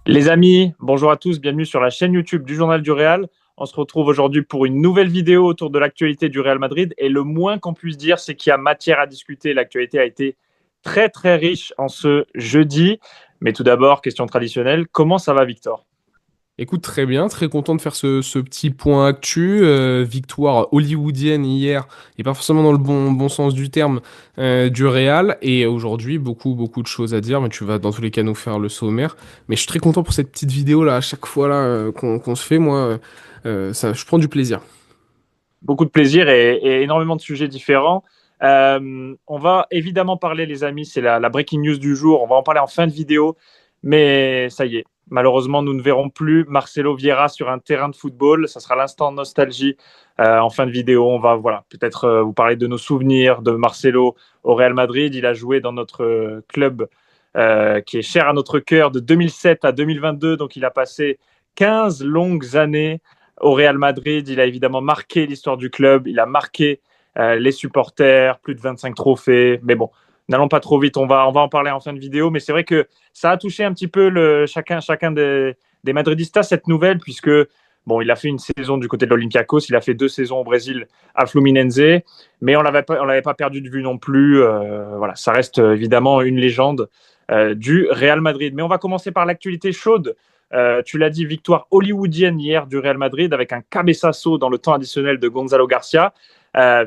Les amis, bonjour à tous, bienvenue sur la chaîne YouTube du Journal du Real. On se retrouve aujourd'hui pour une nouvelle vidéo autour de l'actualité du Real Madrid. Et le moins qu'on puisse dire, c'est qu'il y a matière à discuter. L'actualité a été très très riche en ce jeudi. Mais tout d'abord, question traditionnelle, comment ça va Victor? Écoute, très bien, très content de faire ce petit point actu. Victoire hollywoodienne hier, et pas forcément dans le bon sens du terme, du Real. Et aujourd'hui, beaucoup de choses à dire, mais tu vas dans tous les cas nous faire le sommaire. Mais je suis très content pour cette petite vidéo là, à chaque fois là qu'on se fait. Moi, ça, je prends du plaisir. Beaucoup de plaisir et énormément de sujets différents. On va évidemment parler, les amis, c'est la breaking news du jour. On va en parler en fin de vidéo, mais ça y est. Malheureusement, nous ne verrons plus Marcelo Vieira sur un terrain de football. Ça sera l'instant nostalgie en fin de vidéo. On va voilà, peut-être vous parler de nos souvenirs de Marcelo au Real Madrid. Il a joué dans notre club qui est cher à notre cœur de 2007 à 2022. Donc, il a passé 15 longues années au Real Madrid. Il a évidemment marqué l'histoire du club, il a marqué les supporters, plus de 25 trophées. Mais bon, n'allons pas trop vite, on va en parler en fin de vidéo. Mais c'est vrai que ça a touché un petit peu chacun des Madridistas, cette nouvelle, puisque bon, il a fait une saison du côté de l'Olympiakos, il a fait 2 saisons au Brésil à Fluminense, mais on l'avait pas perdu de vue non plus. Voilà, ça reste évidemment une légende du Real Madrid. Mais on va commencer par l'actualité chaude. Tu l'as dit, victoire hollywoodienne hier du Real Madrid avec un cabeçazo dans le temps additionnel de Gonzalo Garcia.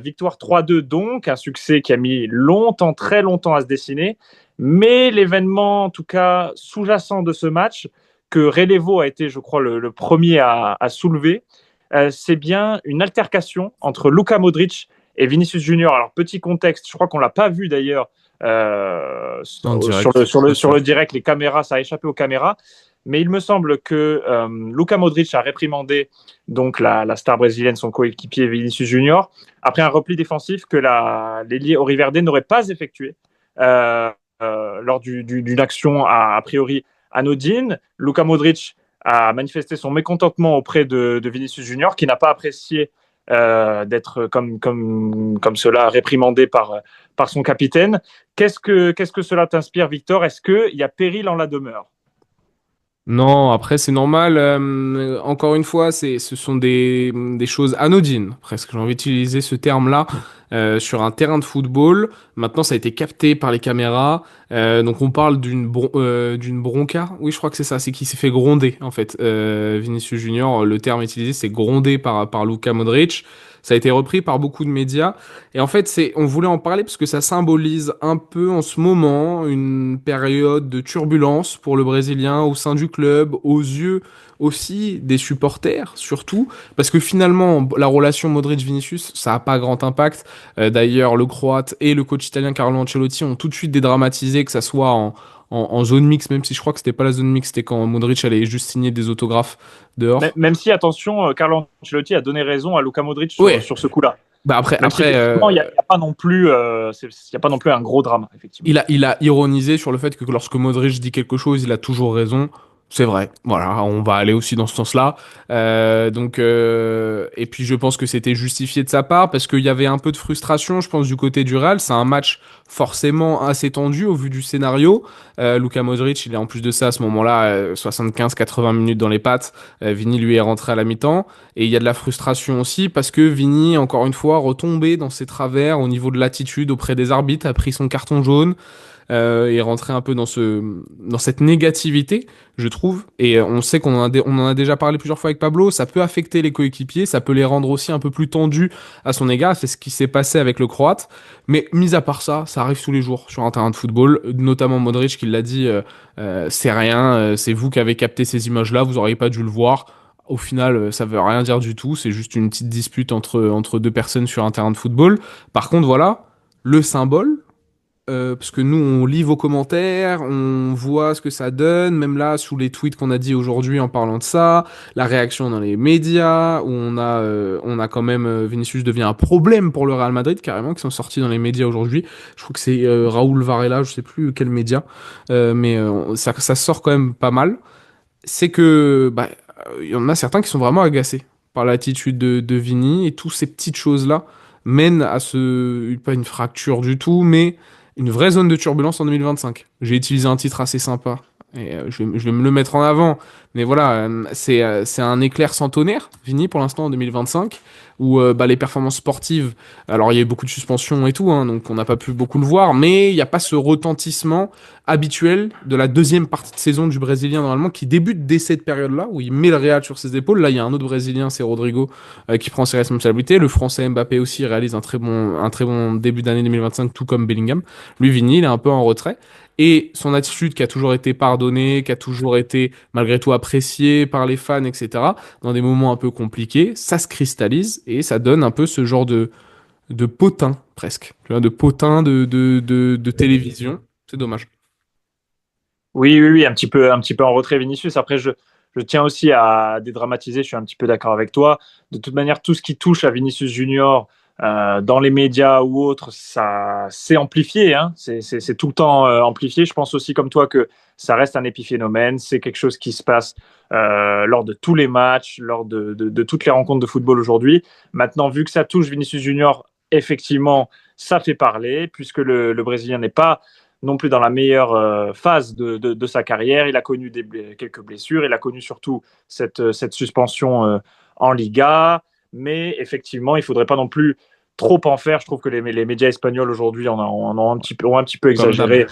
Victoire 3-2 donc, un succès qui a mis longtemps, très longtemps à se dessiner. Mais l'événement, en tout cas, sous-jacent de ce match, que Relevo a été, je crois, le premier à soulever, c'est bien une altercation entre Luka Modric et Vinicius Junior. Alors, petit contexte, je crois qu'on ne l'a pas vu d'ailleurs En sur direct, bien sur le sûr. direct, les caméras, ça a échappé aux caméras. Mais il me semble que Luka Modric a réprimandé donc la star brésilienne, son coéquipier Vinicius Junior, après un repli défensif que l'ailier Oriverde n'aurait pas effectué lors d'une action a priori anodine. Luka Modric a manifesté son mécontentement auprès de Vinicius Junior, qui n'a pas apprécié d'être comme cela réprimandé par son capitaine. Qu'est-ce que cela t'inspire, Victor? Est-ce qu'il y a péril en la demeure? Non, après c'est normal. Encore une fois, ce sont des choses anodines, presque. J'ai envie d'utiliser ce terme-là sur un terrain de football. Maintenant, ça a été capté par les caméras. Donc on parle d'une bronca. Oui, je crois que c'est ça. C'est qui s'est fait gronder en fait. Vinicius Junior, le terme utilisé, c'est grondé par Luka Modric. Ça a été repris par beaucoup de médias. Et en fait, on voulait en parler parce que ça symbolise un peu en ce moment une période de turbulence pour le Brésilien au sein du club, aux yeux aussi des supporters, surtout, parce que finalement, la relation Modric-Vinicius, ça n'a pas grand impact. D'ailleurs, le Croate et le coach italien Carlo Ancelotti ont tout de suite dédramatisé, que ça soit en zone mixte, même si je crois que c'était pas la zone mixte, c'était quand Modric allait juste signer des autographes dehors. Même si, attention, Carlo Ancelotti a donné raison à Luka Modric Ouais, sur ce coup-là. bah Même si effectivement, il n'y a, y a pas non plus, y a pas non plus un gros drame, effectivement. il a ironisé sur le fait que lorsque Modric dit quelque chose, il a toujours raison. C'est vrai. Voilà, on va aller aussi dans ce sens-là. Et puis je pense que c'était justifié de sa part parce qu'il y avait un peu de frustration, je pense, du côté du Real. C'est un match forcément assez tendu au vu du scénario. Luka Modric, il est en plus de ça à ce moment-là, 75-80 minutes dans les pattes. Vini lui est rentré à la mi-temps. Et il y a de la frustration aussi parce que Vini, encore une fois, retombé dans ses travers au niveau de l'attitude auprès des arbitres, a pris son carton jaune, est rentré un peu dans cette négativité, je trouve. Et on sait on en a déjà parlé plusieurs fois avec Pablo, ça peut affecter les coéquipiers, ça peut les rendre aussi un peu plus tendus à son égard. C'est ce qui s'est passé avec le Croate. Mais mis à part ça, ça arrive tous les jours sur un terrain de football, notamment Modric qui l'a dit, c'est rien, c'est vous qui avez capté ces images-là, vous auriez pas dû le voir. Au final, ça veut rien dire du tout, c'est juste une petite dispute entre deux personnes sur un terrain de football. Par contre, voilà, le symbole, parce que nous, on lit vos commentaires, on voit ce que ça donne, même là, sous les tweets qu'on a dit aujourd'hui en parlant de ça, la réaction dans les médias, où on a quand même, Vinicius devient un problème pour le Real Madrid, carrément, qui sont sortis dans les médias aujourd'hui. Je crois que c'est Raoul Varela, je sais plus quel média, ça sort quand même pas mal. C'est que, bah, il y en a certains qui sont vraiment agacés par l'attitude de Vini, et toutes ces petites choses-là mènent à pas une fracture du tout, mais une vraie zone de turbulence en 2025. J'ai utilisé un titre assez sympa et je vais me le mettre en avant. Mais voilà, c'est un éclair centenaire, Vini, pour l'instant, en 2025, où bah, les performances sportives, alors il y a eu beaucoup de suspensions et tout, hein, donc on n'a pas pu beaucoup le voir, mais il n'y a pas ce retentissement habituel de la deuxième partie de saison du Brésilien, normalement, qui débute dès cette période-là, où il met le Real sur ses épaules. Là, il y a un autre Brésilien, c'est Rodrigo, qui prend ses responsabilités. Le Français Mbappé aussi réalise un très bon début d'année 2025, tout comme Bellingham. Lui, Vini, il est un peu en retrait. Et son attitude qui a toujours été pardonnée, qui a toujours été malgré tout appréciée par les fans, etc., dans des moments un peu compliqués, ça se cristallise et ça donne un peu ce genre de potin, presque. Tu vois, de potin de télévision. C'est dommage. Oui, oui, oui, un petit peu en retrait Vinicius. Après, je tiens aussi à dédramatiser, je suis un petit peu d'accord avec toi. De toute manière, tout ce qui touche à Vinicius Junior dans les médias ou autres, ça c'est amplifié, hein. C'est tout le temps amplifié. Je pense aussi comme toi que ça reste un épiphénomène. C'est quelque chose qui se passe lors de tous les matchs, lors de toutes les rencontres de football aujourd'hui. Maintenant, vu que ça touche Vinicius Junior, effectivement, ça fait parler, puisque le Brésilien n'est pas non plus dans la meilleure phase de sa carrière. Il a connu quelques blessures, il a connu surtout cette suspension en Liga, mais effectivement, il ne faudrait pas non plus trop en faire. Je trouve que les médias espagnols aujourd'hui en ont un petit peu Comme d'hab. exagéré.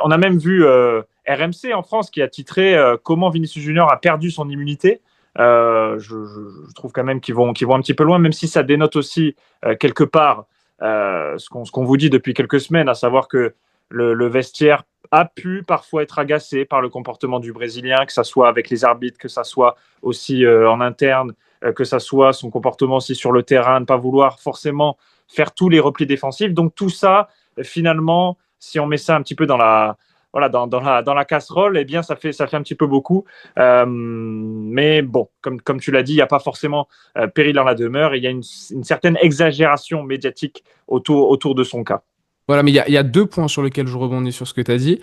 On a même vu RMC en France qui a titré Comment Vinicius Junior a perdu son immunité. Je trouve quand même qu'ils vont un petit peu loin, même si ça dénote aussi quelque part ce qu'on vous dit depuis quelques semaines, à savoir que le vestiaire a pu parfois être agacé par le comportement du Brésilien, que ce soit avec les arbitres, que ce soit aussi en interne, que ce soit son comportement aussi sur le terrain, ne pas vouloir forcément faire tous les replis défensifs. Donc tout ça, finalement, si on met ça un petit peu voilà, dans la casserole, eh bien, ça fait un petit peu beaucoup. Mais bon, comme tu l'as dit, il n'y a pas forcément péril dans la demeure. Il y a une certaine exagération médiatique autour de son cas. Voilà, mais il y a deux points sur lesquels je rebondis sur ce que tu as dit.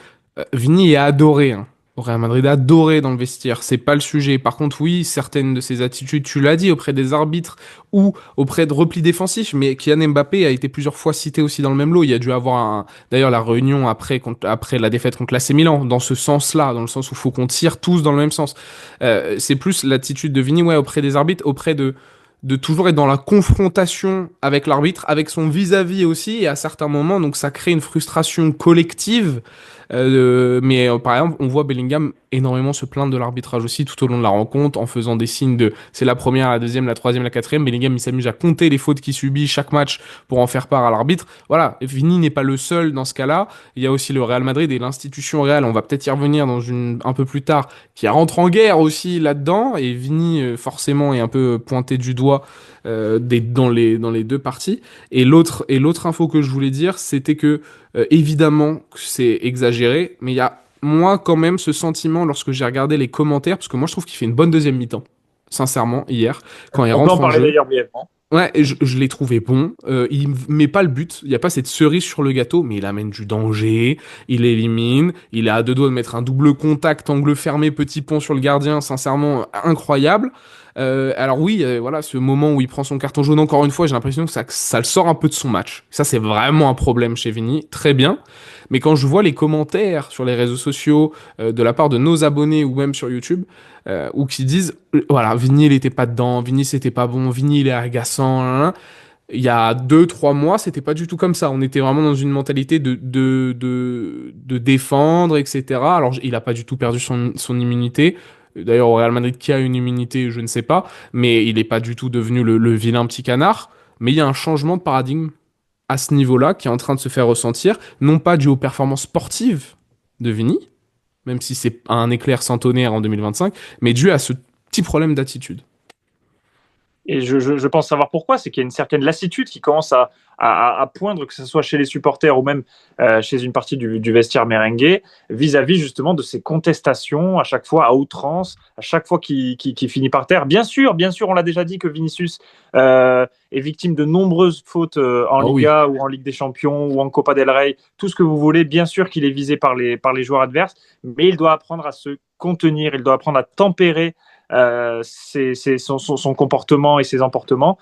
Vini est adoré, hein. Au Real Madrid, adoré dans le vestiaire, c'est pas le sujet. Par contre, oui, certaines de ses attitudes, tu l'as dit, auprès des arbitres ou auprès de replis défensifs, mais Kylian Mbappé a été plusieurs fois cité aussi dans le même lot. Il y a dû avoir d'ailleurs la réunion après la défaite contre l'AC Milan, dans ce sens-là, dans le sens où il faut qu'on tire tous dans le même sens. C'est plus l'attitude de Vini, ouais, auprès des arbitres, auprès de toujours être dans la confrontation avec l'arbitre, avec son vis-à-vis aussi, et à certains moments, donc ça crée une frustration collective. Mais par exemple, on voit Bellingham énormément se plaindre de l'arbitrage aussi tout au long de la rencontre, en faisant des signes de c'est la première, la deuxième, la troisième, la quatrième. Bellingham, il s'amuse à compter les fautes qu'il subit chaque match pour en faire part à l'arbitre. Voilà, Vini n'est pas le seul dans ce cas-là. Il y a aussi le Real Madrid et l'institution Real, on va peut-être y revenir un peu plus tard, qui rentre en guerre aussi là-dedans. Et Vini, forcément, est un peu pointé du doigt dans les deux parties. Et l'autre info que je voulais dire, c'était que évidemment que c'est exagéré, mais il y a moi quand même ce sentiment lorsque j'ai regardé les commentaires, parce que moi je trouve qu'il fait une bonne deuxième mi-temps, sincèrement, hier, quand il On peut en rentre en parler jeu. d'ailleurs brièvement. Ouais, et je l'ai trouvé bon. Il met pas le but. Il y a pas cette cerise sur le gâteau, mais il amène du danger. Il élimine. Il est à deux doigts de mettre un double contact, angle fermé, petit pont sur le gardien. Sincèrement, incroyable. Alors oui, voilà, ce moment où il prend son carton jaune encore une fois, j'ai l'impression que ça le sort un peu de son match. Ça, c'est vraiment un problème chez Vini. Très bien. Mais quand je vois les commentaires sur les réseaux sociaux de la part de nos abonnés ou même sur YouTube, ou qui disent voilà, Vini il était pas dedans, Vini c'était pas bon, Vini il est agaçant, hein, hein. Il y a 2, 3 mois, c'était pas du tout comme ça. On était vraiment dans une mentalité de défendre, etc. Alors, il a pas du tout perdu son immunité. D'ailleurs, au Real Madrid, qui a une immunité, je ne sais pas. Mais il n'est pas du tout devenu le vilain petit canard. Mais il y a un changement de paradigme à ce niveau-là qui est en train de se faire ressentir. Non pas dû aux performances sportives de Vini, même si c'est un éclair centenaire en 2025, mais dû à ce petit problème d'attitude. Et je pense savoir pourquoi, c'est qu'il y a une certaine lassitude qui commence à poindre, que ce soit chez les supporters ou même chez une partie du vestiaire merengue, vis-à-vis justement de ces contestations à chaque fois à outrance, à chaque fois qu'il finit par terre. Bien sûr, on l'a déjà dit que Vinicius est victime de nombreuses fautes en Oh oui. Liga ou en Ligue des Champions ou en Copa del Rey, tout ce que vous voulez. Bien sûr qu'il est visé par les joueurs adverses, mais il doit apprendre à se contenir, il doit apprendre à tempérer son comportement et ses emportements.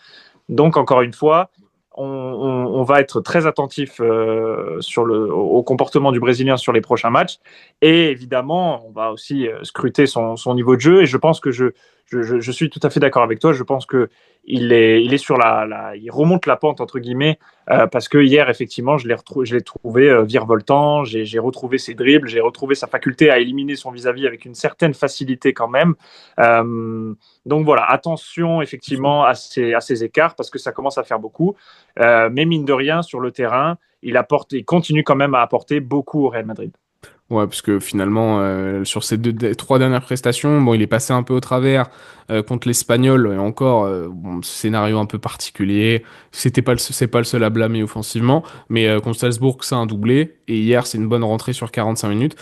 Donc, encore une fois, on va être très attentif au comportement du Brésilien sur les prochains matchs. Et évidemment, on va aussi scruter son niveau de jeu. Et je pense que je suis tout à fait d'accord avec toi. Je pense que il est sur il remonte la pente entre guillemets parce que hier effectivement je l'ai trouvé virevoltant. J'ai retrouvé ses dribbles, j'ai retrouvé sa faculté à éliminer son vis-à-vis avec une certaine facilité quand même. Donc voilà, attention effectivement à ces écarts parce que ça commence à faire beaucoup. Mais mine de rien, sur le terrain, il continue quand même à apporter beaucoup au Real Madrid. Ouais, parce que finalement, sur ces trois dernières prestations, bon, il est passé un peu au travers contre l'Espagnol, et encore, bon, scénario un peu particulier. C'est pas le seul à blâmer offensivement, mais contre Salzbourg, c'est un doublé, et hier, c'est une bonne rentrée sur 45 minutes.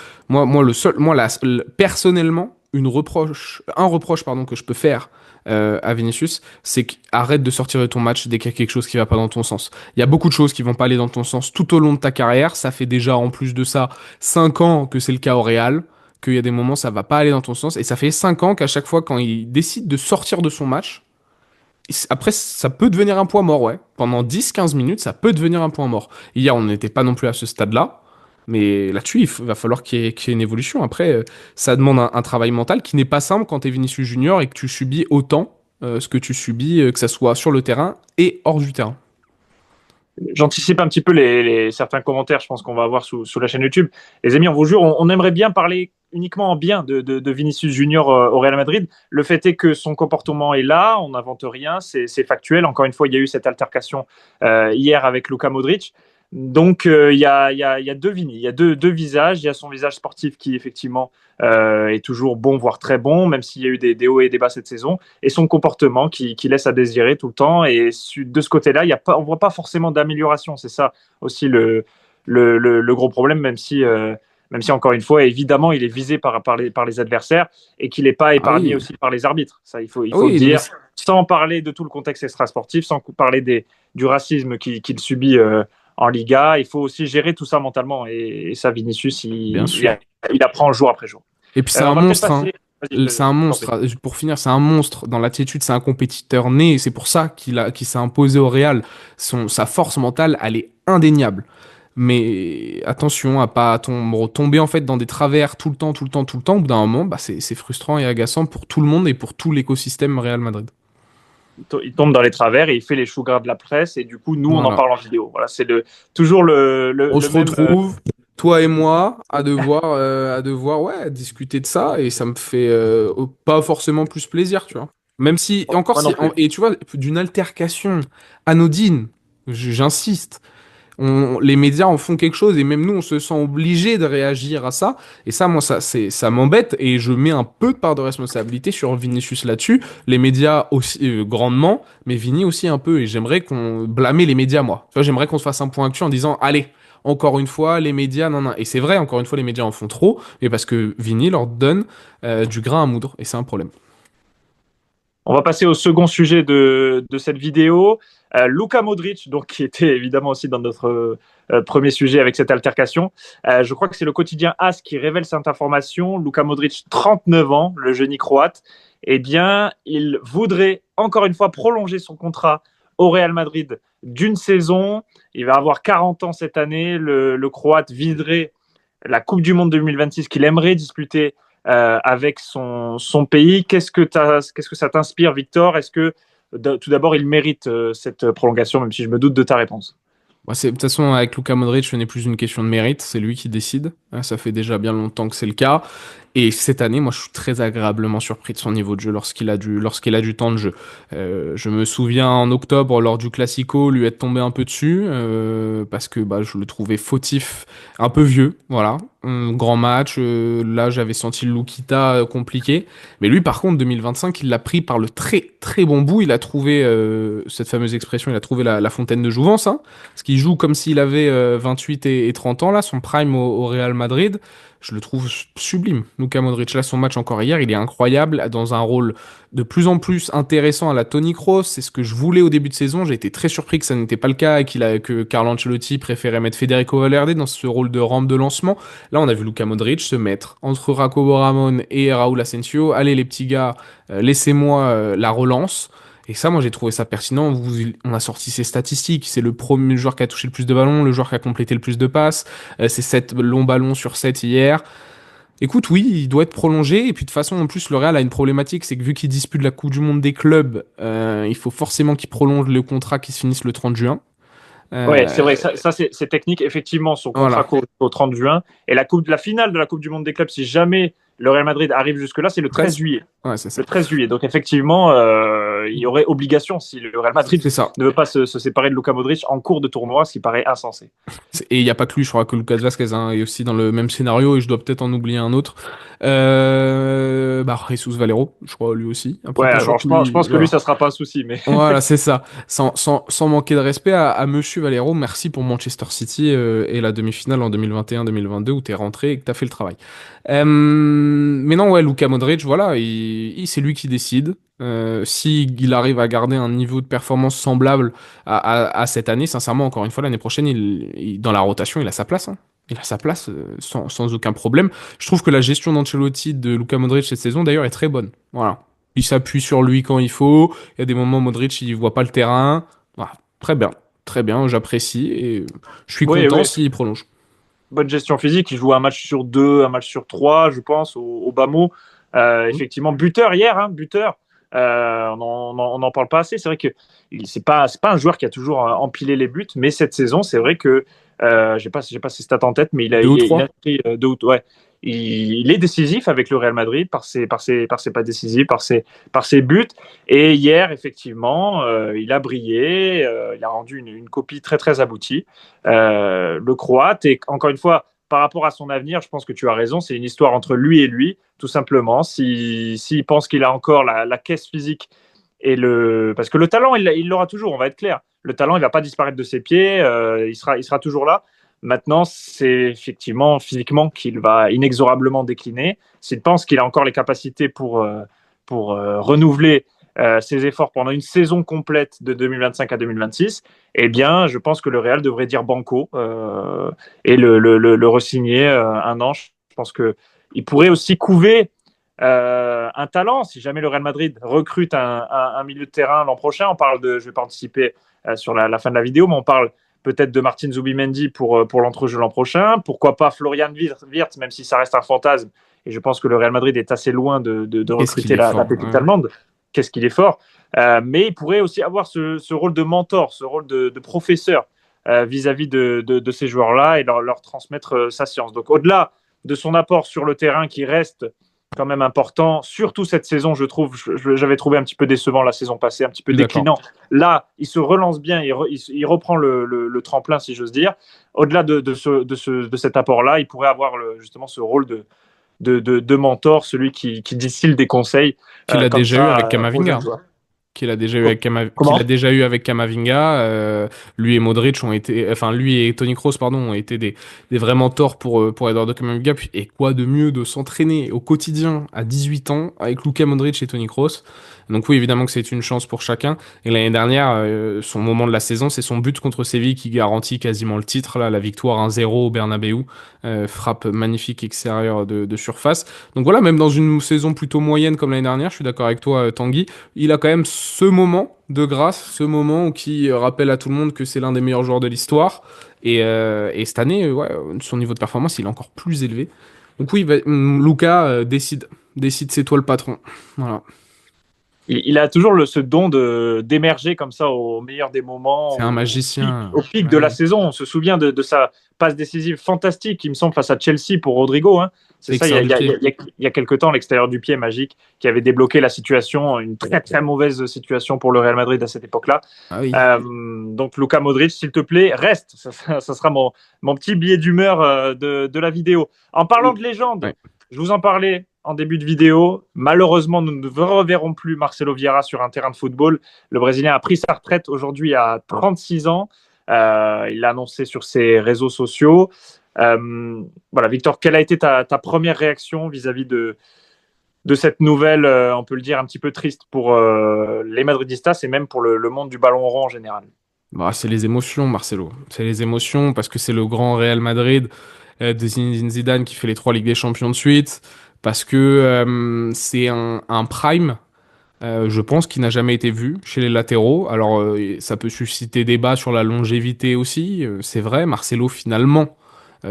Personnellement, un reproche, pardon, que je peux faire à Vinicius, c'est qu'arrête de sortir de ton match dès qu'il y a quelque chose qui va pas dans ton sens. Il y a beaucoup de choses qui vont pas aller dans ton sens tout au long de ta carrière. Ça fait déjà, en plus de ça, 5 ans que c'est le cas au Real, qu'il y a des moments ça va pas aller dans ton sens, et ça fait 5 ans qu'à chaque fois quand il décide de sortir de son match, après ça peut devenir un point mort, ouais. Pendant 10-15 minutes, ça peut devenir un point mort. Hier, on n'était pas non plus à ce stade-là, mais là-dessus, va falloir qu'il y ait une évolution. Après, ça demande un travail mental qui n'est pas simple quand t'es Vinicius Junior et que tu subis autant ce que tu subis, que ça soit sur le terrain et hors du terrain. J'anticipe un petit peu certains commentaires, je pense qu'on va avoir sous la chaîne YouTube. Les amis, on vous jure, on aimerait bien parler uniquement en bien de Vinicius Junior au Real Madrid. Le fait est que son comportement est là, on n'invente rien, c'est factuel. Encore une fois, il y a eu cette altercation hier avec Luka Modric. Donc, il y a deux Vini, il y a deux visages. Il y a son visage sportif qui, effectivement, est toujours bon, voire très bon, même s'il y a eu des hauts et des bas cette saison, et son comportement qui laisse à désirer tout le temps. Et de ce côté-là, on ne voit pas forcément d'amélioration. C'est ça aussi le gros problème, même si, encore une fois, évidemment, il est visé par les adversaires et qu'il n'est pas Ah épargné oui, aussi par les arbitres. Ça, il faut ah le oui, non, mais dire, sans parler de tout le contexte extrasportif, sans parler du racisme qu'il subit en Liga. Il faut aussi gérer tout ça mentalement. Et ça, Vinicius, bien sûr. il apprend jour après jour. Et puis c'est un On va peut-être monstre, hein. passer. Vas-y, C'est un monstre. Pour finir, c'est un monstre. Dans l'attitude, c'est un compétiteur né. Et c'est pour ça qu'il s'est imposé au Real. Sa force mentale, elle est indéniable. Mais attention à pas tomber en fait dans des travers tout le temps, tout le temps, tout le temps. Au bout d'un moment, bah, c'est frustrant et agaçant pour tout le monde et pour tout l'écosystème Real Madrid. il tombe dans les travers et il fait les choux gras de la presse. Et du coup, nous, on en Voilà. parle en vidéo. Voilà, c'est toujours On le se même. retrouve, toi et moi, à devoir ouais, discuter de ça, et ça me fait pas forcément plus plaisir, tu vois. Même si, encore Moi non si, plus. et tu vois, d'une altercation anodine, j'insiste, les médias en font quelque chose, et même nous, on se sent obligé de réagir à ça, et ça, moi, ça m'embête, et je mets un peu de part de responsabilité sur Vinicius là-dessus, les médias aussi, grandement, mais Vini aussi un peu, et j'aimerais qu'on blâmer les médias, moi. Tu vois, j'aimerais qu'on se fasse un point actuel en disant, allez, encore une fois, les médias, non, non. Et c'est vrai, encore une fois, les médias en font trop, mais parce que Vini leur donne du grain à moudre, et c'est un problème. On va passer au second sujet de cette vidéo. Luka Modric, donc, qui était évidemment aussi dans notre premier sujet avec cette altercation. Je crois que c'est le quotidien AS qui révèle cette information. Luka Modric, 39 ans, le génie croate. Eh bien, il voudrait encore une fois prolonger son contrat au Real Madrid d'une saison. Il va avoir 40 ans cette année. Le Croate viderait la Coupe du Monde 2026 qu'il aimerait disputer avec son pays. Qu'est-ce que ça t'inspire, Victor? Est-ce que tout d'abord, il mérite cette prolongation, même si je me doute de ta réponse? Moi, de toute façon, avec Luka Modric, ce n'est plus une question de mérite, c'est lui qui décide. Ça fait déjà bien longtemps que c'est le cas. Et cette année, moi, je suis très agréablement surpris de son niveau de jeu lorsqu'il a du temps de jeu. Je me souviens en octobre, lors du Classico, lui être tombé un peu dessus, parce que bah, je le trouvais fautif, un peu vieux, voilà. Grand match, là j'avais senti le Lukita compliqué. Mais lui, par contre, 2025, il l'a pris par le très très bon bout. Il a trouvé, cette fameuse expression, il a trouvé la fontaine de jouvence, hein, parce qu'il joue comme s'il avait 28 et 30 ans, là, son prime au Real Madrid. Je le trouve sublime. Luka Modric, là, son match encore hier, il est incroyable, dans un rôle de plus en plus intéressant à la Toni Kroos. C'est ce que je voulais au début de saison. J'ai été très surpris que ça n'était pas le cas et que Carlo Ancelotti préférait mettre Federico Valverde dans ce rôle de rampe de lancement. Là, on a vu Luka Modric se mettre entre Jacobo Ramon et Raúl Asensio. Allez, les petits gars, laissez-moi la relance. Et ça, moi, j'ai trouvé ça pertinent. On a sorti ses statistiques. C'est le premier joueur qui a touché le plus de ballons, le joueur qui a complété le plus de passes. C'est 7 longs ballons sur 7 hier. Écoute, oui, il doit être prolongé. Et puis de toute façon, en plus, le Real a une problématique, c'est que vu qu'il dispute la Coupe du Monde des clubs, il faut forcément qu'il prolonge le contrat qui se finisse le 30 juin. Ouais, c'est vrai, Euh, ça c'est technique. Effectivement, son contrat voilà. court au 30 juin. Et la finale de la Coupe du Monde des clubs, si jamais le Real Madrid arrive jusque-là, c'est le 13 13? juillet. Ouais, c'est Le ça. 13 juillet. Donc effectivement, il y aurait obligation si le Real Madrid C'est ça. ne veut pas se séparer de Luka Modric en cours de tournoi, ce qui paraît insensé. Et il n'y a pas que lui, je crois que Lucas Vasquez hein, est aussi dans le même scénario et je dois peut-être en oublier un autre. Bah, Jesus Valero, je crois lui aussi. Après, Ouais, pas sûr alors que je lui. pense que lui, Voilà. ça sera pas un souci, mais Voilà, c'est ça. Sans manquer de respect à Monsieur Valero, merci pour Manchester City et la demi-finale en 2021-2022 où t'es rentré et que t'as fait le travail. Mais non, ouais, Luka Modric, voilà, c'est lui qui décide. Si il arrive à garder un niveau de performance semblable à cette année, sincèrement, encore une fois, l'année prochaine, dans la rotation, il a sa place. Hein. Il a sa place sans aucun problème. Je trouve que la gestion d'Ancelotti de Luka Modric cette saison, d'ailleurs, est très bonne. Voilà. Il s'appuie sur lui quand il faut. Il y a des moments où Modric, il voit pas le terrain. Voilà. Très bien, j'apprécie et je suis oui, content oui, s'il prolonge. bonne gestion physique. Il joue un match sur deux, un match sur trois, je pense, au bas mot. Mhm. Effectivement, buteur hier, hein, buteur. On n'en parle pas assez. C'est vrai que c'est pas un joueur qui a toujours empilé les buts, mais cette saison, c'est vrai que j'ai pas ses stats en tête, mais Deux ou il a trois. pris ouais. Il est décisif avec le Real Madrid par ses pas décisifs, par ses buts. Et hier, effectivement, il a brillé, il a rendu une copie très très aboutie. Le Croate. Et encore une fois, par rapport à son avenir, je pense que tu as raison. C'est une histoire entre lui et lui, tout simplement. S'il pense qu'il a encore la caisse physique et parce que le talent, il l'aura toujours. On va être clair. Le talent, il va pas disparaître de ses pieds. Il sera toujours là. Maintenant, c'est effectivement physiquement qu'il va inexorablement décliner. S'il pense qu'il a encore les capacités pour renouveler ses efforts pendant une saison complète de 2025 à 2026, eh bien, je pense que le Real devrait dire banco et le re-signer un an. Je pense qu'il pourrait aussi couver un talent. Si jamais le Real Madrid recrute un milieu de terrain l'an prochain, je ne vais pas anticiper sur la fin de la vidéo, mais on parle peut-être de Martin Zubimendi pour l'entrejeu l'an prochain. Pourquoi pas Florian Wirtz, même si ça reste un fantasme. Et je pense que le Real Madrid est assez loin de Qu'est-ce qu'il recruter est la fort. pépite Ouais. allemande. Qu'est-ce qu'il est fort. Mais il pourrait aussi avoir ce rôle de mentor, ce rôle de professeur vis-à-vis de ces joueurs-là et leur transmettre sa science. Donc au-delà de son apport sur le terrain qui reste quand même important, surtout cette saison, je trouve, j'avais trouvé un petit peu décevant la saison passée, un petit Je peu suis d'accord. déclinant. Là, il se relance bien, il reprend le tremplin, si j'ose dire. Au-delà de cet apport-là, il pourrait avoir justement ce rôle de mentor, celui qui distille des conseils Qu'il a comme déjà eu avec ça aux jeunes Kamavinga. joueurs. Qu'il Comment? a déjà eu avec Kamavinga. Lui et Modric ont été, enfin lui et Toni Kroos pardon ont été des vrais mentors pour Eduardo Camavinga. Et quoi de mieux de s'entraîner au quotidien à 18 ans avec Luka Modric et Toni Kroos. Donc oui évidemment que c'est une chance pour chacun. Et l'année dernière, son moment de la saison, c'est son but contre Séville qui garantit quasiment le titre là, la victoire 1-0 au Bernabéu. Frappe magnifique extérieure de surface. Donc voilà, même dans une saison plutôt moyenne comme l'année dernière, je suis d'accord avec toi Tanguy il a quand même ce moment de grâce, ce moment qui rappelle à tout le monde que c'est l'un des meilleurs joueurs de l'histoire. Et cette année, ouais, son niveau de performance, il est encore plus élevé. Donc oui, Luca décide, c'est toi le patron. Voilà. Il a toujours ce don d'émerger comme ça au meilleur des moments, C'est un magicien. au pic de la Ouais, saison. On se souvient de sa passe décisive fantastique, il me semble, face à Chelsea pour Rodrigo. Hein. C'est ça, l'extérieur du pied. il y a quelques temps, l'extérieur du pied magique qui avait débloqué la situation, une très très mauvaise situation pour le Real Madrid à cette époque-là. Ah oui. Donc Luka Modric, s'il te plaît, reste. Ça sera mon petit billet d'humeur de la vidéo. En parlant de légende, Ouais. je vous en parlais en début de vidéo. Malheureusement, nous ne reverrons plus Marcelo Vieira sur un terrain de football. Le Brésilien a pris sa retraite aujourd'hui à 36 ans. Il l'a annoncé sur ses réseaux sociaux. Voilà, Victor, quelle a été ta première réaction vis-à-vis de cette nouvelle, on peut le dire, un petit peu triste pour les Madridistas et même pour le monde du ballon rond en général? Bah, c'est les émotions, Marcelo. C'est les émotions parce que c'est le grand Real Madrid de Zinedine Zidane qui fait les trois Ligues des Champions de suite. Parce que c'est un prime. Je pense qu'il n'a jamais été vu chez les latéraux. Alors, ça peut susciter débat sur la longévité aussi. C'est vrai, Marcelo, finalement,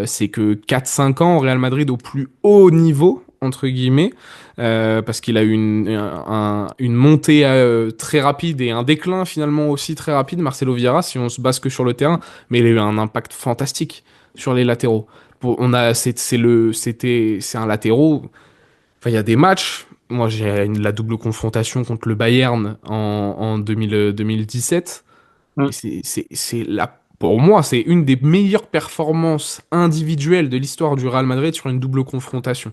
c'est que 4-5 ans au Real Madrid au plus haut niveau, entre guillemets, parce qu'il a eu une montée très rapide et un déclin finalement aussi très rapide, Marcelo Vieira, si on se base que sur le terrain, mais il a eu un impact fantastique sur les latéraux. C'est un latéraux. Enfin, il y a des matchs. Moi, j'ai la double confrontation contre le Bayern en 2017. Mm. Et pour moi, c'est une des meilleures performances individuelles de l'histoire du Real Madrid sur une double confrontation.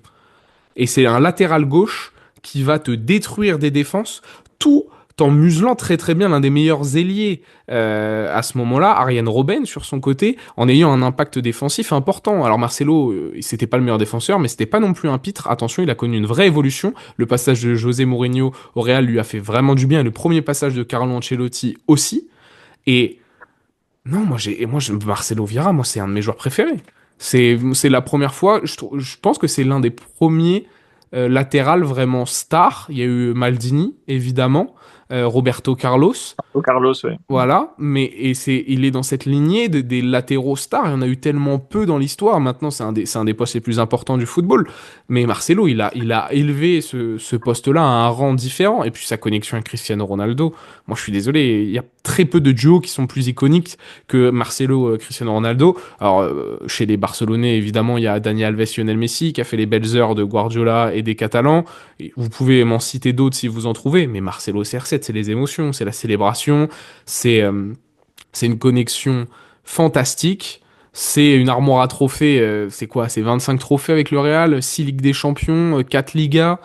Et c'est un latéral gauche qui va te détruire des défenses tout en muselant très très bien l'un des meilleurs ailiers à ce moment-là, Arjen Robben sur son côté, en ayant un impact défensif important. Alors Marcelo, c'était pas le meilleur défenseur, mais c'était pas non plus un pitre. Attention, il a connu une vraie évolution. Le passage de José Mourinho au Real lui a fait vraiment du bien, et le premier passage de Carlo Ancelotti aussi. Et non, Marcelo Vieira, moi, c'est un de mes joueurs préférés. C'est la première fois, je pense que c'est l'un des premiers latérales vraiment stars. Il y a eu Maldini, évidemment, Roberto Carlos. Au Carlos, oui. Voilà, il est dans cette lignée des latéraux stars. Il y en a eu tellement peu dans l'histoire. Maintenant, c'est un des postes les plus importants du football. Mais Marcelo, il a élevé ce poste-là à un rang différent. Et puis sa connexion avec Cristiano Ronaldo. Moi, je suis désolé, il y a très peu de duos qui sont plus iconiques que Marcelo, Cristiano Ronaldo. Alors, chez les Barcelonais, évidemment, il y a Dani Alves, Lionel Messi, qui a fait les belles heures de Guardiola et des Catalans. Et vous pouvez m'en citer d'autres si vous en trouvez. Mais Marcelo CR7, c'est les émotions, c'est la célébration. C'est c'est une connexion fantastique. C'est une armoire à trophées. C'est quoi? C'est 25 trophées avec le Real, 6 Ligues des Champions, 4 Ligas.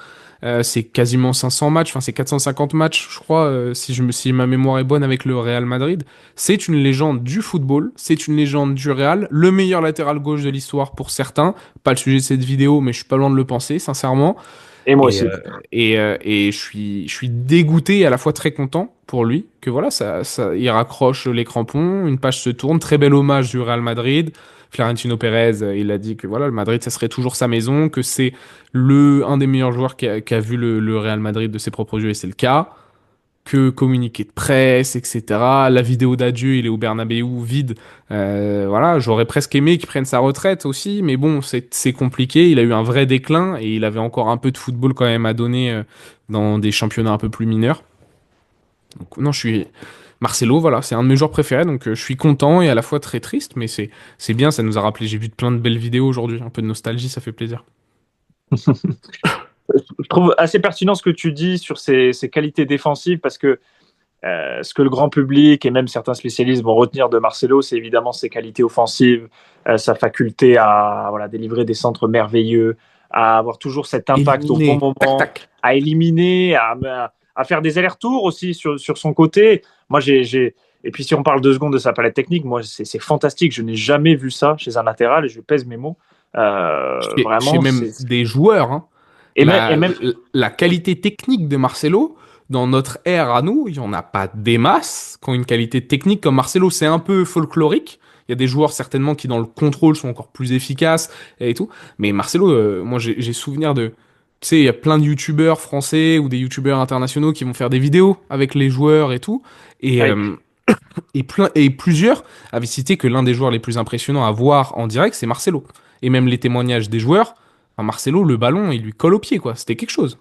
C'est quasiment 500 matchs. Enfin, c'est 450 matchs, je crois, si ma mémoire est bonne avec le Real Madrid. C'est une légende du football. C'est une légende du Real. Le meilleur latéral gauche de l'histoire pour certains. Pas le sujet de cette vidéo, mais je suis pas loin de le penser, sincèrement. Et moi Et, aussi. je suis dégoûté et à la fois très content pour lui que voilà, il raccroche les crampons, une page se tourne, très bel hommage du Real Madrid. Florentino Pérez, il a dit que voilà, le Madrid, ça serait toujours sa maison, que c'est un des meilleurs joueurs qui a vu le Real Madrid de ses propres yeux et c'est le cas que communiqué de presse, etc. La vidéo d'adieu, il est au Bernabéu vide. Voilà, j'aurais presque aimé qu'il prenne sa retraite aussi, mais bon, c'est compliqué. Il a eu un vrai déclin et il avait encore un peu de football quand même à donner dans des championnats un peu plus mineurs. Donc non, Marcelo, voilà, c'est un de mes joueurs préférés, donc je suis content et à la fois très triste, mais c'est bien, ça nous a rappelé. J'ai vu plein de belles vidéos aujourd'hui, un peu de nostalgie, ça fait plaisir. Je trouve assez pertinent ce que tu dis sur ses qualités défensives parce que ce que le grand public et même certains spécialistes vont retenir de Marcelo, c'est évidemment ses qualités offensives, sa faculté à voilà, délivrer des centres merveilleux, à avoir toujours cet impact au bon Éliminé, tac moment, tac. à éliminer, à faire des allers-retours aussi sur son côté. Moi, et puis si on parle 2 secondes de sa palette technique, moi, c'est fantastique. Je n'ai jamais vu ça chez un latéral et je pèse mes mots. Chez Vraiment, même des joueurs, hein. et La, même la qualité technique de Marcelo, dans notre ère à nous, il n'y en a pas des masses qui ont une qualité technique comme Marcelo. C'est un peu folklorique. Il y a des joueurs certainement qui, dans le contrôle, sont encore plus efficaces et tout. Mais Marcelo, moi, j'ai souvenir de. Tu sais, il y a plein de youtubeurs français ou des youtubeurs internationaux qui vont faire des vidéos avec les joueurs et tout. Et, ouais, euh, et plusieurs avaient cité que l'un des joueurs les plus impressionnants à voir en direct, c'est Marcelo. Et même les témoignages des joueurs, enfin, Marcelo, le ballon, il lui colle au pied, quoi. C'était quelque chose.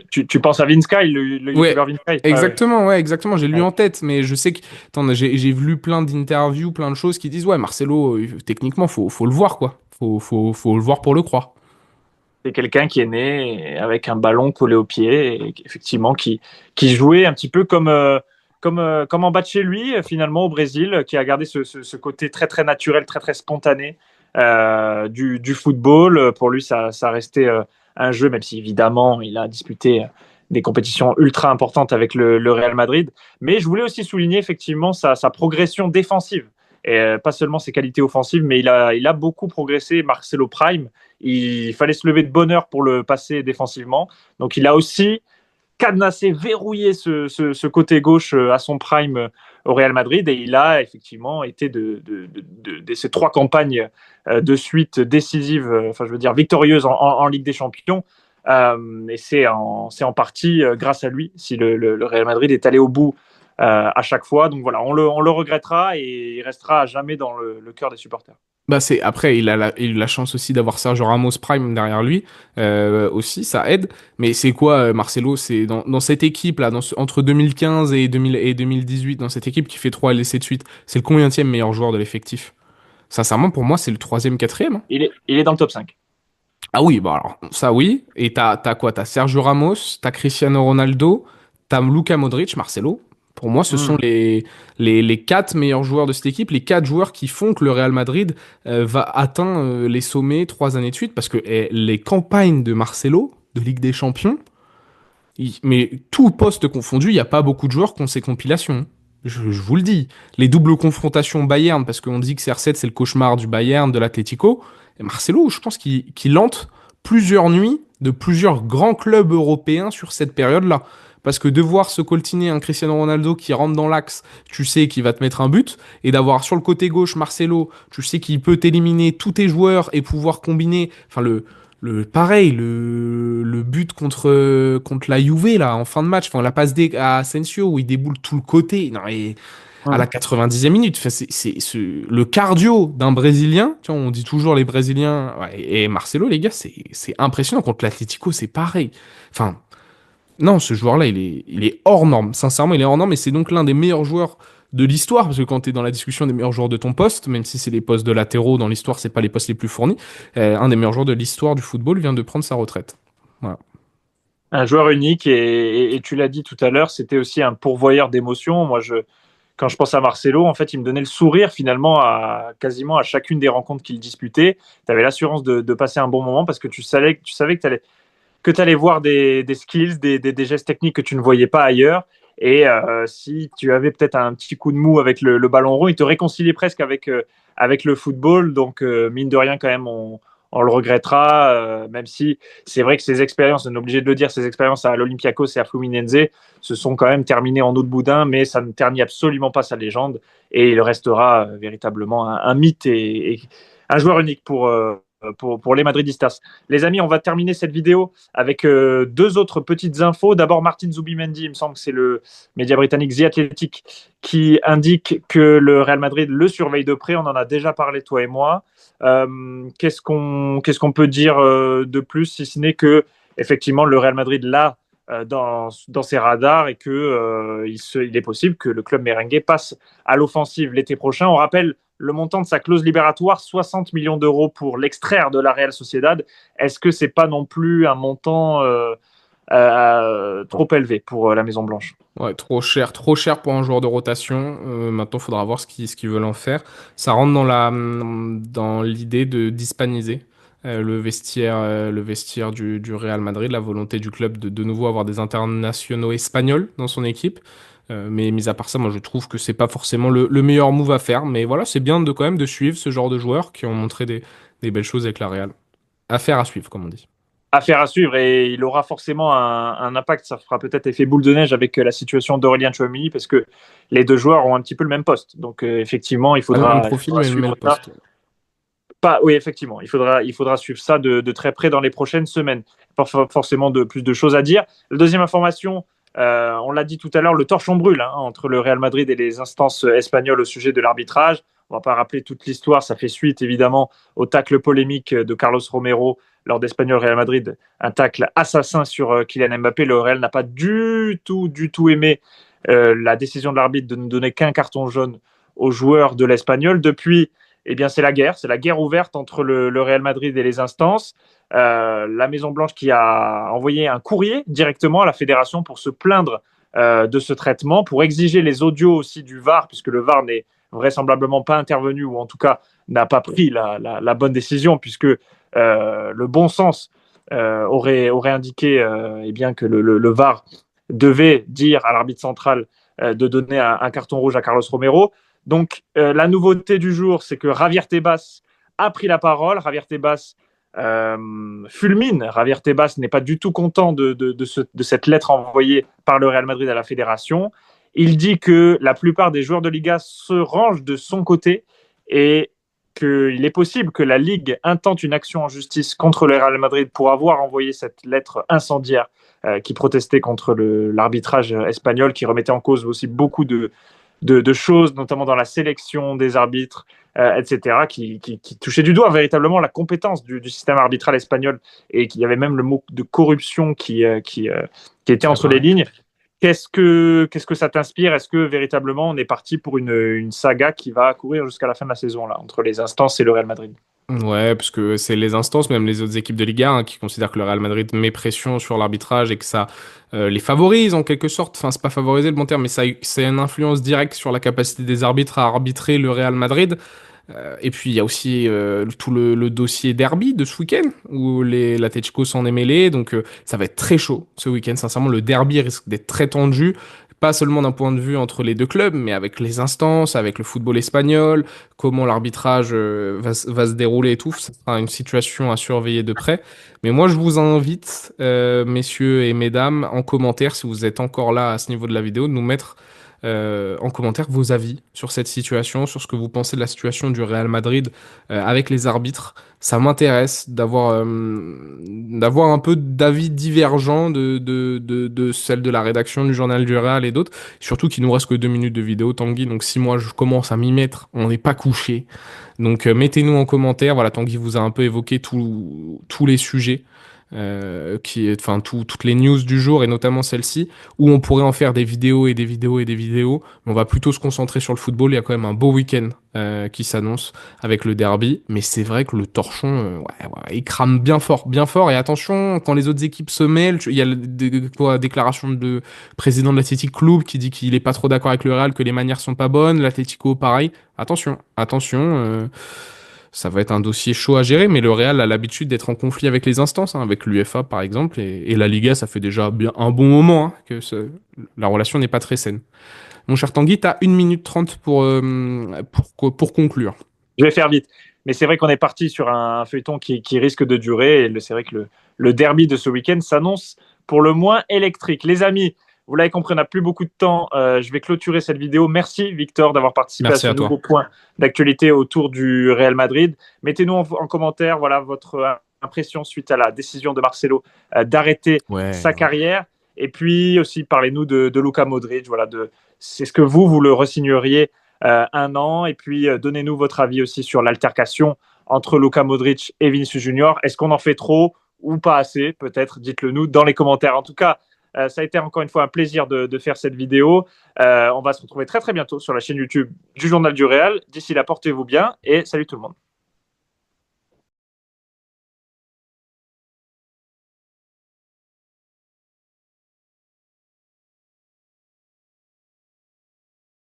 tu penses à Vince Kyle, le Ouais, youtubeur Vince Kyle. exactement, ouais, exactement. J'ai lu Ouais. en tête, mais je sais que attends, j'ai lu plein d'interviews, plein de choses qui disent ouais, Marcelo, techniquement, faut le voir, quoi. Faut le voir pour le croire. C'est quelqu'un qui est né avec un ballon collé au pied et effectivement qui jouait un petit peu comme en bas de chez lui, finalement, au Brésil, qui a gardé ce côté très, très naturel, très, très spontané du football. Pour lui, ça restait un jeu, même si évidemment, il a disputé des compétitions ultra importantes avec le Real Madrid. Mais je voulais aussi souligner effectivement sa progression défensive. Et pas seulement ses qualités offensives, mais il a beaucoup progressé. Marcelo Prime, il fallait se lever de bonne heure pour le passer défensivement. Donc il a aussi cadenassé, verrouillé ce côté gauche à son prime au Real Madrid et il a effectivement été de ces 3 campagnes de suite décisives, enfin je veux dire victorieuses en Ligue des Champions, Et c'est en partie grâce à lui si le Real Madrid est allé au bout à chaque fois. Donc voilà, on le regrettera et il restera à jamais dans le cœur des supporters. Bah c'est après il a eu la chance aussi d'avoir Sergio Ramos Prime derrière lui aussi ça aide mais c'est quoi Marcelo c'est dans cette équipe là entre 2015 et 2000 et 2018 dans cette équipe qui fait 3 LEC de suite c'est le combienième meilleur joueur de l'effectif sincèrement pour moi c'est le troisième quatrième hein. Il est dans le top 5. Ah oui bah alors ça oui et t'as quoi t'as Sergio Ramos t'as Cristiano Ronaldo t'as Luka Modric Marcelo pour moi, ce sont Mm. les 4 meilleurs joueurs de cette équipe, les 4 joueurs qui font que le Real Madrid va atteindre les sommets 3 années de suite, parce que les campagnes de Marcelo, de Ligue des Champions, mais tout poste confondu, il n'y a pas beaucoup de joueurs qui ont ces compilations. Je vous le dis. Les doubles confrontations Bayern, parce qu'on dit que CR7 c'est le cauchemar du Bayern, de l'Atlético, et Marcelo, je pense qu'il hante plusieurs nuits de plusieurs grands clubs européens sur cette période-là. Parce que de voir se coltiner un Cristiano Ronaldo qui rentre dans l'axe, tu sais qu'il va te mettre un but, et d'avoir sur le côté gauche Marcelo, tu sais qu'il peut éliminer tous tes joueurs et pouvoir combiner, enfin pareil, le but contre la Juve là en fin de match, enfin la passe D à Asensio où il déboule tout le côté, non et à la Mm. 90e minute, enfin, le cardio d'un Brésilien, tu vois, on dit toujours les Brésiliens ouais, et Marcelo les gars, c'est impressionnant contre l'Atlético, c'est pareil. Enfin non, ce joueur-là, il est hors norme. Sincèrement, il est hors norme et c'est donc l'un des meilleurs joueurs de l'histoire, parce que quand tu es dans la discussion des meilleurs joueurs de ton poste, même si c'est les postes de latéraux dans l'histoire, c'est pas les postes les plus fournis, un des meilleurs joueurs de l'histoire du football vient de prendre sa retraite. Voilà. Un joueur unique et tu l'as dit tout à l'heure, c'était aussi un pourvoyeur d'émotions. Quand je pense à Marcelo, en fait, il me donnait le sourire finalement quasiment à chacune des rencontres qu'il disputait. Tu avais l'assurance de passer un bon moment parce que tu savais que tu allais voir des skills, des gestes techniques que tu ne voyais pas ailleurs. Et si tu avais peut-être un petit coup de mou avec le ballon rond, il te réconciliait presque avec le football. Donc, mine de rien, quand même, on le regrettera, même si c'est vrai que ces expériences, on est obligé de le dire, ces expériences à l'Olympiakos et à Fluminense se sont quand même terminées en eau de boudin, mais ça ne ternit absolument pas sa légende. Et il restera véritablement un mythe et un joueur unique pour les Madridistas. Les amis, on va terminer cette vidéo avec deux autres petites infos. D'abord, Martin Zubimendi, il me semble que c'est le média britannique The Athletic qui indique que le Real Madrid le surveille de près. On en a déjà parlé, toi et moi. Qu'est-ce qu'on peut dire de plus, si ce n'est que effectivement le Real Madrid l'a dans ses radars et que il est possible que le club merengue passe à l'offensive l'été prochain. On rappelle le montant de sa clause libératoire, 60 millions d'euros pour l'extraire de la Real Sociedad. Est-ce que c'est pas non plus un montant trop élevé pour la Maison Blanche? Ouais, trop cher pour un joueur de rotation. Maintenant, il faudra voir ce qu'ils veulent en faire. Ça rentre dans l'idée de d'hispaniser le vestiaire du Real Madrid, la volonté du club de nouveau avoir des internationaux espagnols dans son équipe. Mais mis à part ça, moi je trouve que c'est pas forcément le meilleur move à faire. Mais voilà, c'est bien de quand même de suivre ce genre de joueurs qui ont montré des belles choses avec la Real. Affaire à suivre, comme on dit. Affaire à suivre et il aura forcément un impact. Ça fera peut-être effet boule de neige avec la situation d'Aurélien Tchouameni parce que les deux joueurs ont un petit peu le même poste. Donc effectivement, Pas le même il profil, faudra mais le suivre ça. poste. Pas, oui, effectivement, il faudra suivre ça de très près dans les prochaines semaines. Pas forcément plus de choses à dire. La deuxième information, on l'a dit tout à l'heure, le torchon brûle entre le Real Madrid et les instances espagnoles au sujet de l'arbitrage. On ne va pas rappeler toute l'histoire, ça fait suite évidemment au tacle polémique de Carlos Romero lors d'Espagnol Real Madrid, un tacle assassin sur Kylian Mbappé. Le Real n'a pas du tout aimé la décision de l'arbitre de ne donner qu'un carton jaune aux joueurs de l'Espagnol. Depuis, eh bien, c'est la guerre ouverte entre le Real Madrid et les instances. La Maison Blanche qui a envoyé un courrier directement à la fédération pour se plaindre de ce traitement, pour exiger les audios aussi du VAR, puisque le VAR n'est vraisemblablement pas intervenu, ou en tout cas n'a pas pris la bonne décision, puisque le bon sens aurait indiqué eh bien, que le VAR devait dire à l'arbitre central de donner un carton rouge à Carlos Romero. Donc, la nouveauté du jour, c'est que Javier Tebas a pris la parole. Javier Tebas fulmine. Javier Tebas n'est pas du tout content de cette lettre envoyée par le Real Madrid à la fédération. Il dit que la plupart des joueurs de Liga se rangent de son côté et qu'il est possible que la Ligue intente une action en justice contre le Real Madrid pour avoir envoyé cette lettre incendiaire qui protestait contre l'arbitrage espagnol, qui remettait en cause aussi beaucoup de choses, notamment dans la sélection des arbitres, etc., qui touchaient du doigt véritablement la compétence du système arbitral espagnol, et qu'il y avait même le mot de corruption qui était entre les lignes. Qu'est-ce que ça t'inspire? Est-ce que véritablement on est parti pour une saga qui va courir jusqu'à la fin de la saison, là, entre les instances et le Real Madrid? Ouais, parce que c'est les instances, même les autres équipes de Liga, hein, qui considèrent que le Real Madrid met pression sur l'arbitrage et que ça les favorise en quelque sorte. Enfin, c'est pas favoriser le bon terme, mais ça, c'est une influence directe sur la capacité des arbitres à arbitrer le Real Madrid. Et puis il y a aussi tout le dossier derby de ce week-end où l'Atlético s'en est mêlé, donc ça va être très chaud ce week-end. Sincèrement, le derby risque d'être très tendu, pas seulement d'un point de vue entre les deux clubs, mais avec les instances, avec le football espagnol, comment l'arbitrage va se dérouler et tout. Ça sera une situation à surveiller de près. Mais moi, je vous invite, messieurs et mesdames, en commentaire, si vous êtes encore là à ce niveau de la vidéo, de nous mettre en commentaire vos avis sur cette situation, sur ce que vous pensez de la situation du Real Madrid avec les arbitres. Ça m'intéresse d'avoir un peu d'avis divergents de celle de la rédaction du Journal du Real et d'autres. Surtout qu'il nous reste que 2 minutes de vidéo, Tanguy. Donc si moi je commence à m'y mettre, on n'est pas couché. Donc mettez-nous en commentaire. Voilà, Tanguy vous a un peu évoqué tous les sujets. Enfin toutes les news du jour et notamment celle-ci où on pourrait en faire des vidéos et des vidéos et des vidéos, mais on va plutôt se concentrer sur le football. Il y a quand même un beau week-end qui s'annonce avec le derby, mais c'est vrai que le torchon, il crame bien fort, et attention, quand les autres équipes se mêlent, il y a la déclaration de président de l'Athletic Club qui dit qu'il est pas trop d'accord avec le Real, que les manières sont pas bonnes, l'Atlético pareil, attention, ça va être un dossier chaud à gérer, mais le Real a l'habitude d'être en conflit avec les instances, hein, avec l'UEFA par exemple, et la Liga, ça fait déjà bien un bon moment hein, que la relation n'est pas très saine. Mon cher Tanguy, t'as 1 minute 30 pour conclure. Je vais faire vite. Mais c'est vrai qu'on est parti sur un feuilleton qui risque de durer. Et c'est vrai que le derby de ce week-end s'annonce pour le moins électrique. Les amis, vous l'avez compris, on n'a plus beaucoup de temps. Je vais clôturer cette vidéo. Merci Victor d'avoir participé à Merci ce à toi. nouveau point d'actualité autour du Real Madrid. Mettez-nous en commentaire voilà, votre impression suite à la décision de Marcelo d'arrêter sa carrière. Et puis aussi, parlez-nous de Luka Modric. Voilà, c'est ce que vous le re-signeriez 1 an. Et puis, donnez-nous votre avis aussi sur l'altercation entre Luka Modric et Vinicius Junior. Est-ce qu'on en fait trop ou pas assez? Peut-être, dites-le nous dans les commentaires. En tout cas, ça a été encore une fois un plaisir de faire cette vidéo. On va se retrouver très très bientôt sur la chaîne YouTube du Journal du Real. D'ici là, portez-vous bien et salut tout le monde.